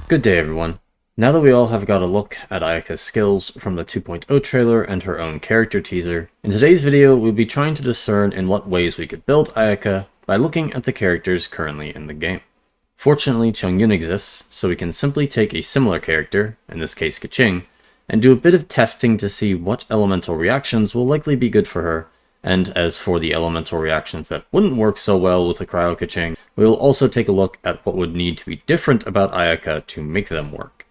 Good day everyone. Now that we all have got a look at Ayaka's skills from the 2.0 trailer and her own character teaser, in today's video we'll be trying to discern in what ways we could build Ayaka by looking at the characters currently in the game. Fortunately, Chongyun exists, so we can simply take a similar character, in this case Keqing, and do a bit of testing to see what elemental reactions will likely be good for her, and as for the elemental reactions that wouldn't work so well with the Cryo Keqing, we will also take a look at what would need to be different about Ayaka to make them work.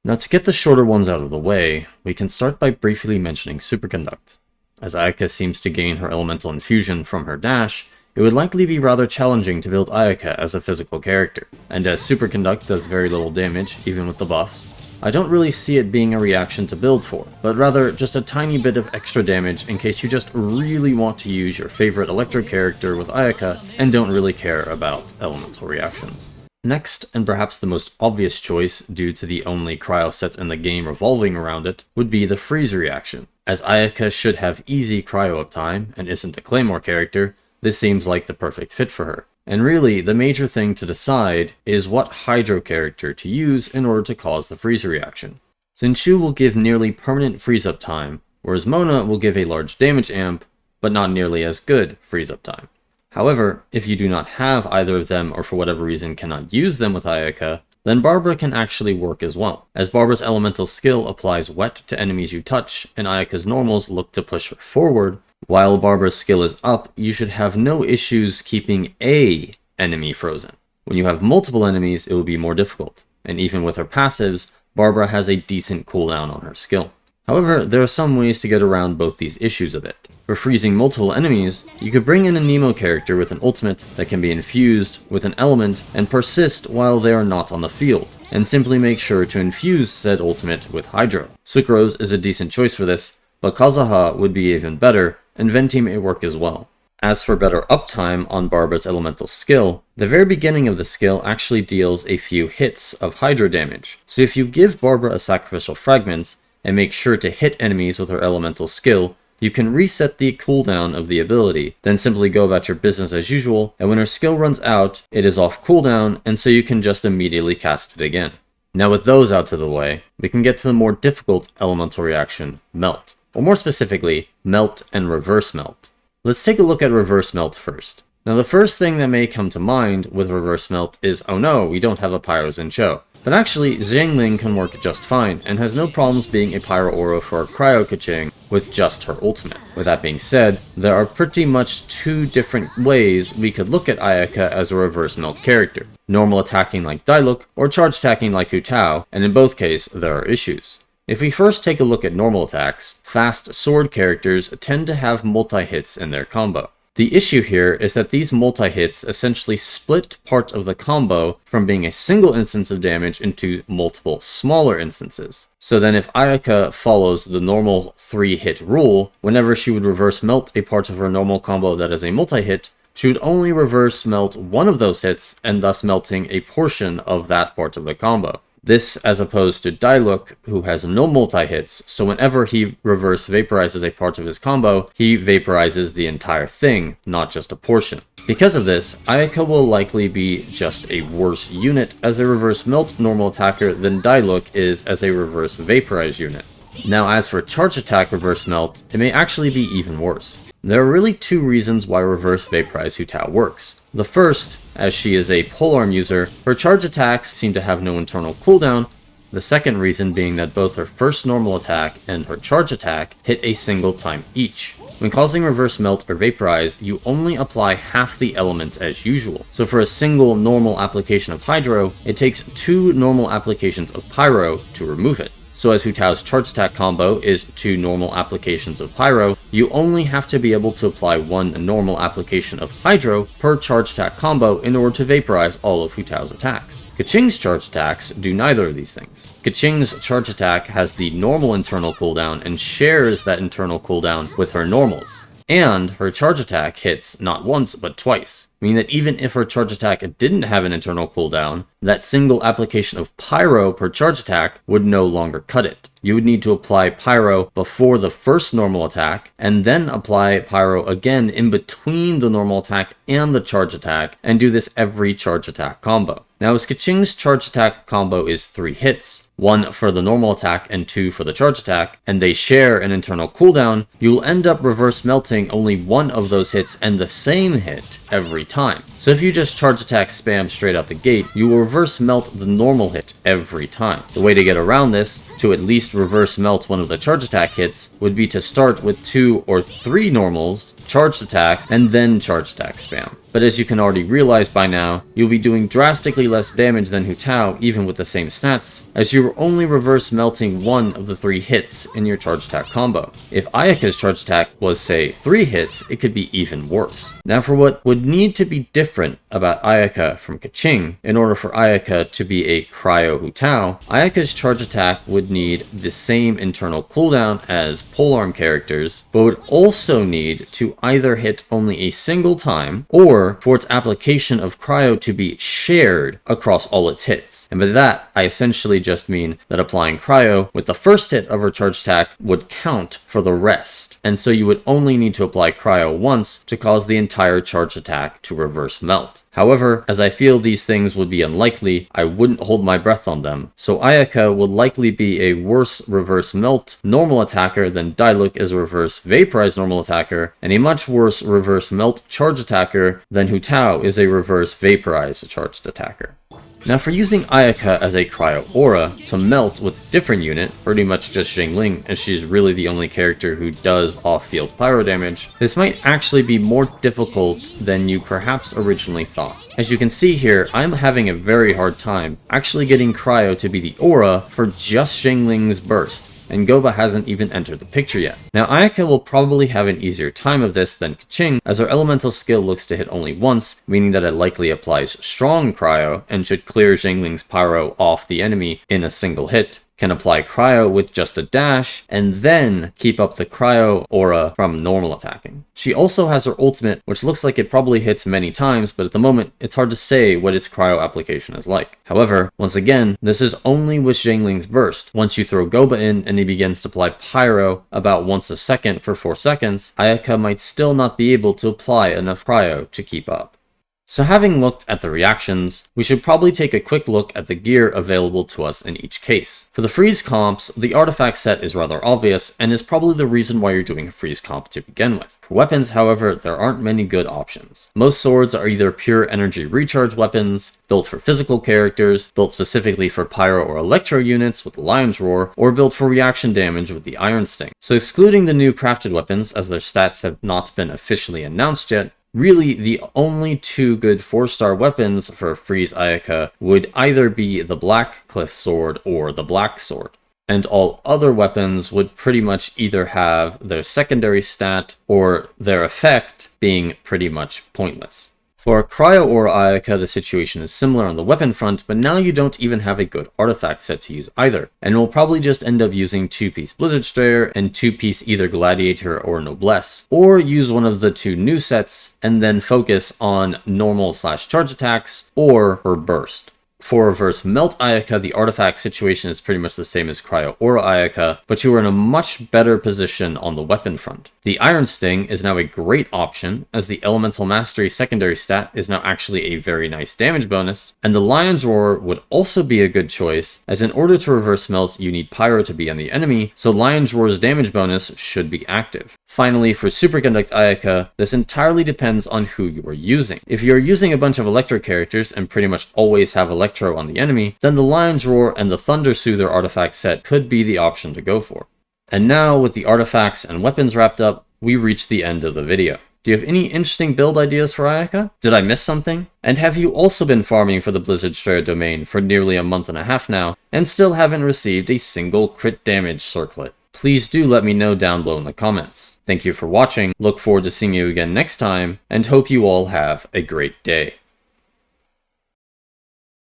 Now to get the shorter ones out of the way, we can start by briefly mentioning Superconduct. As Ayaka seems to gain her elemental infusion from her dash, it would likely be rather challenging to build Ayaka as a physical character, and as Superconduct does very little damage, even with the buffs, I don't really see it being a reaction to build for, but rather just a tiny bit of extra damage in case you just really want to use your favorite electro character with Ayaka and don't really care about elemental reactions. Next, and perhaps the most obvious choice due to the only cryo set in the game revolving around it, would be the freeze reaction. As Ayaka should have easy cryo uptime and isn't a Claymore character, this seems like the perfect fit for her. And really, the major thing to decide is what Hydro character to use in order to cause the freeze reaction. Xingqiu will give nearly permanent freeze up time, whereas Mona will give a large damage amp, but not nearly as good freeze up time. However, if you do not have either of them or for whatever reason cannot use them with Ayaka, then Barbara can actually work as well, as Barbara's elemental skill applies wet to enemies you touch, and Ayaka's normals look to push her forward. While Barbara's skill is up, you should have no issues keeping a enemy frozen. When you have multiple enemies, it will be more difficult, and even with her passives, Barbara has a decent cooldown on her skill. However, there are some ways to get around both these issues a bit. For freezing multiple enemies, you could bring in a Nemo character with an ultimate that can be infused with an element and persist while they are not on the field, and simply make sure to infuse said ultimate with Hydro. Sucrose is a decent choice for this, but Kazuha would be even better, and Venti may work as well. As for better uptime on Barbara's elemental skill, the very beginning of the skill actually deals a few hits of Hydro damage, so if you give Barbara a Sacrificial Fragments, and make sure to hit enemies with her elemental skill, you can reset the cooldown of the ability, then simply go about your business as usual, and when her skill runs out, it is off cooldown, and so you can just immediately cast it again. Now with those out of the way, we can get to the more difficult elemental reaction, Melt. Or more specifically, Melt and Reverse Melt. Let's take a look at Reverse Melt first. Now the first thing that may come to mind with Reverse Melt is, oh no, we don't have a Pyro Xingqiu. But actually, Xiangling can work just fine, and has no problems being a Pyro Aura for Cryo Keqing with just her ultimate. With that being said, there are pretty much two different ways we could look at Ayaka as a Reverse Melt character. Normal attacking like Diluc, or charge attacking like Hu Tao, and in both cases, there are issues. If we first take a look at normal attacks, fast sword characters tend to have multi-hits in their combo. The issue here is that these multi-hits essentially split part of the combo from being a single instance of damage into multiple smaller instances. So then if Ayaka follows the normal 3-hit rule, whenever she would reverse melt a part of her normal combo that is a multi-hit, she would only reverse melt one of those hits and thus melting a portion of that part of the combo. This as opposed to Diluc, who has no multi-hits, so whenever he reverse vaporizes a part of his combo, he vaporizes the entire thing, not just a portion. Because of this, Ayaka will likely be just a worse unit as a reverse melt normal attacker than Diluc is as a reverse vaporize unit. Now as for charge attack reverse melt, it may actually be even worse. There are really two reasons why reverse vaporize Hu Tao works. The first, as she is a polearm user, her charge attacks seem to have no internal cooldown. The second reason being that both her first normal attack and her charge attack hit a single time each. When causing reverse melt or vaporize, you only apply half the element as usual. So for a single normal application of Hydro, it takes 2 normal applications of Pyro to remove it. So as Hu Tao's charge attack combo is 2 normal applications of Pyro, you only have to be able to apply 1 normal application of Hydro per charge attack combo in order to vaporize all of Hu Tao's attacks. Keqing's charge attacks do neither of these things. Keqing's charge attack has the normal internal cooldown and shares that internal cooldown with her normals. And her charge attack hits not once but twice. meaning that even if her charge attack didn't have an internal cooldown, that single application of Pyro per charge attack would no longer cut it. You would need to apply Pyro before the first normal attack, and then apply Pyro again in between the normal attack and the charge attack, and do this every charge attack combo. Now, as Keqing's charge attack combo is 3 hits, 1 for the normal attack and 2 for the charge attack, and they share an internal cooldown, you'll end up reverse melting only one of those hits and the same hit every time. So if you just charge attack spam straight out the gate, you will reverse melt the normal hit every time. The way to get around this, to at least reverse melt one of the charge attack hits, would be to start with 2 or 3 normals, charged attack, and then charge attack spam. But as you can already realize by now, you'll be doing drastically less damage than Hu Tao even with the same stats, as you were only reverse melting one of the 3 hits in your charge attack combo. If Ayaka's charge attack was, say, 3 hits, it could be even worse. Now for what would need to be different about Ayaka from Keqing, in order for Ayaka to be a Cryo Hu Tao, Ayaka's charge attack would need the same internal cooldown as polearm characters, but would also need to either hit only a single time, or for its application of Cryo to be shared across all its hits. And by that, I essentially just mean that applying Cryo with the first hit of her charge attack would count for the rest. And so you would only need to apply Cryo once to cause the entire charge attack to reverse melt. However, as I feel these things would be unlikely, I wouldn't hold my breath on them. So Ayaka will likely be a worse reverse melt normal attacker than Dailuk is a reverse vaporize normal attacker, and a much worse reverse melt charge attacker than Hu Tao is a reverse vaporize charged attacker. Now for using Ayaka as a Cryo Aura to melt with a different unit, pretty much just Xiangling, as she's really the only character who does off-field pyro damage, this might actually be more difficult than you perhaps originally thought. As you can see here, I'm having a very hard time actually getting Cryo to be the aura for just Xiangling's burst, and Goba hasn't even entered the picture yet. Now Ayaka will probably have an easier time of this than Keqing, as her elemental skill looks to hit only once, meaning that it likely applies strong Cryo and should clear Xiangling's pyro off the enemy in a single hit, can apply Cryo with just a dash, and then keep up the Cryo aura from normal attacking. She also has her ultimate, which looks like it probably hits many times, but at the moment, it's hard to say what its Cryo application is like. However, once again, this is only with Xiangling's burst. Once you throw Goba in and he begins to apply Pyro about once a second for 4 seconds, Ayaka might still not be able to apply enough Cryo to keep up. So having looked at the reactions, we should probably take a quick look at the gear available to us in each case. For the freeze comps, the artifact set is rather obvious, and is probably the reason why you're doing a freeze comp to begin with. For weapons, however, there aren't many good options. Most swords are either pure energy recharge weapons, built for physical characters, built specifically for pyro or electro units with the Lion's Roar, or built for reaction damage with the Iron Sting. So excluding the new crafted weapons, as their stats have not been officially announced yet, really, the only 2 good 4-star weapons for Freeze Ayaka would either be the Black Cliff Sword or the Black Sword. And all other weapons would pretty much either have their secondary stat or their effect being pretty much pointless. For a Cryo or Ayaka, the situation is similar on the weapon front, but now you don't even have a good artifact set to use either, and we'll probably just end up using 2-piece Blizzard Strayer and 2-piece either Gladiator or Noblesse, or use one of the 2 new sets and then focus on normal/charge attacks or her burst. For Reverse Melt Ayaka, the artifact situation is pretty much the same as Cryo Aura Ayaka, but you are in a much better position on the weapon front. The Iron Sting is now a great option, as the Elemental Mastery secondary stat is now actually a very nice damage bonus, and the Lion's Roar would also be a good choice, as in order to Reverse Melt, you need Pyro to be on the enemy, so Lion's Roar's damage bonus should be active. Finally, for Superconduct Ayaka, this entirely depends on who you are using. If you are using a bunch of Electro characters and pretty much always have Electro on the enemy, then the Lion's Roar and the Thunder Soother artifact set could be the option to go for. And now, with the artifacts and weapons wrapped up, we reach the end of the video. Do you have any interesting build ideas for Ayaka? Did I miss something? And have you also been farming for the Blizzard Strayer domain for nearly a month and a half now, and still haven't received a single crit damage circlet? Please do let me know down below in the comments. Thank you for watching, look forward to seeing you again next time, and hope you all have a great day.